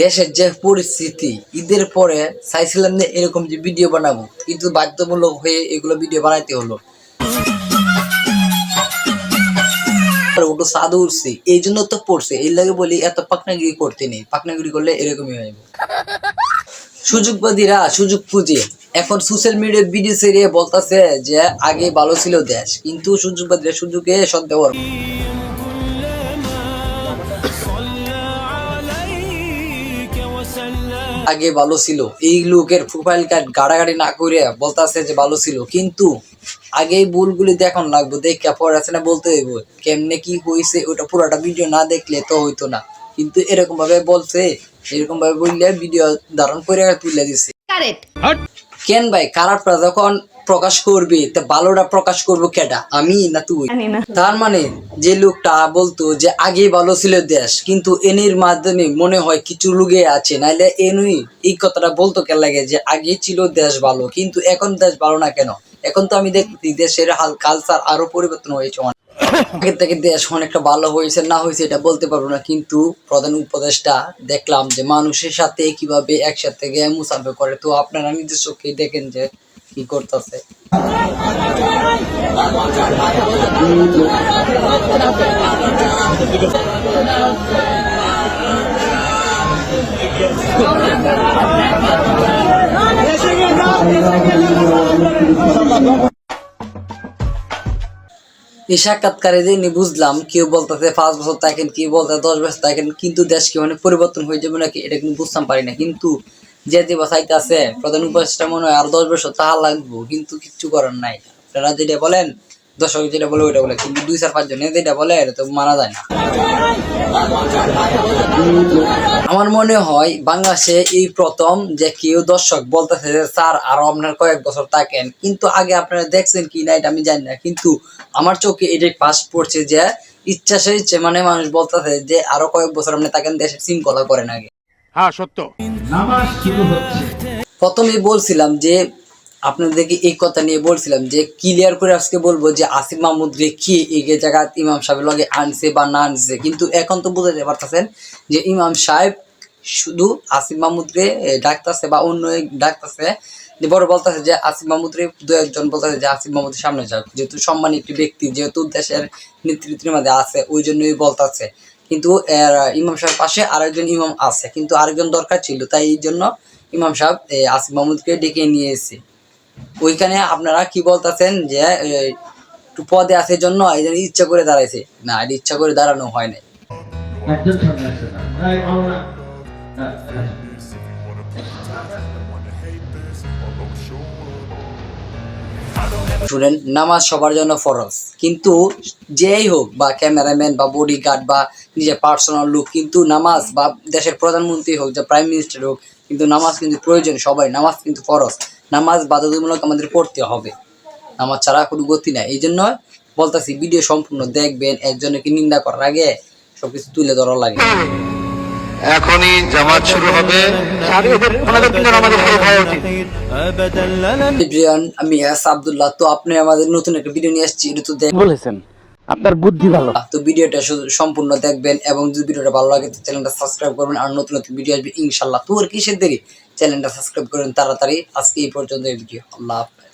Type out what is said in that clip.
দেশের যে পরিস্থিতি ঈদের পরে চাইছিলাম না এরকম যে ভিডিও বানাবো, কিন্তু বাধ্যতামূলক হয়ে এগুলো ভিডিও বানাইতে হলো। ওটা সাদু উঠছে এই জন্য তো পড়ছে, এই লাগে বলি এত পাকনাগিরি করতে নেই, পাকনাগিরি করলে এরকমই হইব। সুযোগবাদীরা সুযোগ খুঁজে এখন সোশ্যাল মিডিয়ায় ভিডিও সেরিয়ে বলতেছে যে আগে ভালো ছিল দেশ, কিন্তু সুযোগবাদীরা সুযোগে সদ্ব্যবহার আগে ভালো ছিল। এই লোকের প্রোফাইল কার্ড গাড়াগাড়ি না করে বলতেছে যে ভালো ছিল, কিন্তু আগে এই ভুলগুলি দেখন লাগবো, দেখে পরে আছে না বলতে হইব কেমনে কি হয়েছে, ওটা পুরোটা ভিডিও না দেখলে তো হইতো না। কিন্তু এরকম ভাবে বলছে, এরকম ভাবে বললে ভিডিও ধারণ করে তুলে দিছে। কেন ভাই খারাপটা যখন প্রকাশ করবি তা ভালোটা প্রকাশ করবো কেটা, আমি না তুই? তার মানে যে লোকটা বলতো যে আগে ভালো ছিল দেশ, কিন্তু এনির মাধ্যমে মনে হয় কিছু লুকে আছে, নাইলে এনুই এই কথাটা বলতো কেন লাগে যে আগে ছিল দেশ ভালো, কিন্তু এখন দেশ ভালো না কেন? এখন তো আমি দেখছি দেশের হাল কালচার আরো পরিবর্তন হয়েছে, আগের থেকে দেশ অনেকটা ভালো হয়েছে না হয়েছে এটা বলতে পারবো না, কিন্তু প্রধান উপদেষ্টা দেখলাম যে মানুষের সাথে কিভাবে একসাথে গিয়ে মুসাফে করে, তো আপনারা নিজের চোখে দেখেন যে কি করতেছে। এই সাক্ষাৎকারে যে বুঝলাম কেউ বলতেছে 5 বছর থাকেন, কেউ বলতেছে 10 বছর থাকেন, কিন্তু দেশ কি মানে পরিবর্তন হয়ে যাবে নাকি এটা কিন্তু বুঝতাম পারি না। কিন্তু যে বাসাইতে আছে প্রধান উপদেষ্টা মনে হয় আর 10 বছর তাহা লাগবো, কিন্তু কিচ্ছু করার নাই। আপনারা যেটা বলেন, দর্শক যেটা বলে ওইটা বলে, কিন্তু 2-4-5 জন যেটা বলে এটা তো মানা যায় না। আমার মনে হয় বাংলাদেশে এই প্রথম যে কেউ দর্শক বলতেছে যে স্যার আরো আপনার কয়েক বছর থাকেন, কিন্তু আগে আপনারা দেখছেন কি না এটা আমি জানি না, কিন্তু আমার চোখে এটাই পাস পড়ছে যে ইচ্ছা সে ইচ্ছে মানে মানুষ বলতেছে যে আরো কয়েক বছর আপনি থাকেন, দেশের শৃঙ্খলা করেন আগে। হ্যাঁ সত্য। নামাজ শুরু হচ্ছে। প্রথমেই বলছিলাম যে আপনাদেরকে এই কথা নিয়ে বলছিলাম যে ক্লিয়ার করে আজকে বলবো যে আসিফ মাহমুদ রে কি এই জায়গা ইমাম সাহেবের লগে আনছে বা না আনছে, কিন্তু এখন তো বুঝাতে পারতেছেন যে ইমাম সাহেব শুধু আসিফ মাহমুদ রে ডাকতেছে বা অন্য ডাকতেছে, যে বড় বলতেছে যে আসিফ মাহমুদ রে 2-1 জন বলতেছে যে আসিফ মাহমুদের সামনে যাক, যেহেতু সম্মানী একটি ব্যক্তি, যেহেতু দেশের নেতৃত্বের মধ্যে আছে ওই জন্যই বলতেছে। কিন্তু ইমাম সাহেব পাশে আরেকজন ইমাম আছে, কিন্তু আরেকজন দরকার ছিল, তাই এই জন্য ইমাম সাহেব আসিফ মাহমুদকে ডেকে নিয়ে এসেছে। ওইখানে আপনারা কি বলতেছেন যে একটু পদে আছে জন্য এই জন্য ইচ্ছা করে দাঁড়াইছে, না এটা ইচ্ছা করে দাঁড়ানো হয় নাই। স্টুডেন্ট, নামাজ সবার জন্য ফরজ, কিন্তু যেই হোক বা ক্যামেরাম্যান বা বডিগার্ড বা নিজের পার্সোনাল লুক, কিন্তু নামাজ বা দেশের প্রধানমন্ত্রী হোক বা প্রাইম মিনিস্টার হোক, কিন্তু নামাজ কিন্তু প্রয়োজন, সবাই নামাজ কিন্তু ফরজ, নামাজ বাধ্যতামূলক আমাদের পড়তে হবে, নামাজ ছাড়া কোনো গতি নাই। এই জন্য বলতেছি ভিডিও সম্পূর্ণ দেখবেন, একজনকে নিন্দা করার আগে সবকিছু তুলে ধরা লাগে। এখনই জামাত শুরু হবে, আমি আব্দুল্লাহ, তো আপনি আমাদের নতুন একটা ভিডিও নিয়ে আসছি, এটা তো বলেছেন আপনার বুদ্ধি ভালো। তো ভিডিওটা সম্পূর্ণ দেখবেন, এবং যদি ভিডিওটা ভালো লাগে তো চ্যানেলটা সাবস্ক্রাইব করবেন, আর নতুন নতুন ভিডিও আসবে ইনশাল্লাহ। তো আর কিসের দেরি, চ্যানেলটা সাবস্ক্রাইব করবেন তাড়াতাড়ি। আজকে এই পর্যন্ত এই ভিডিও, আল্লাহ হাফেজ।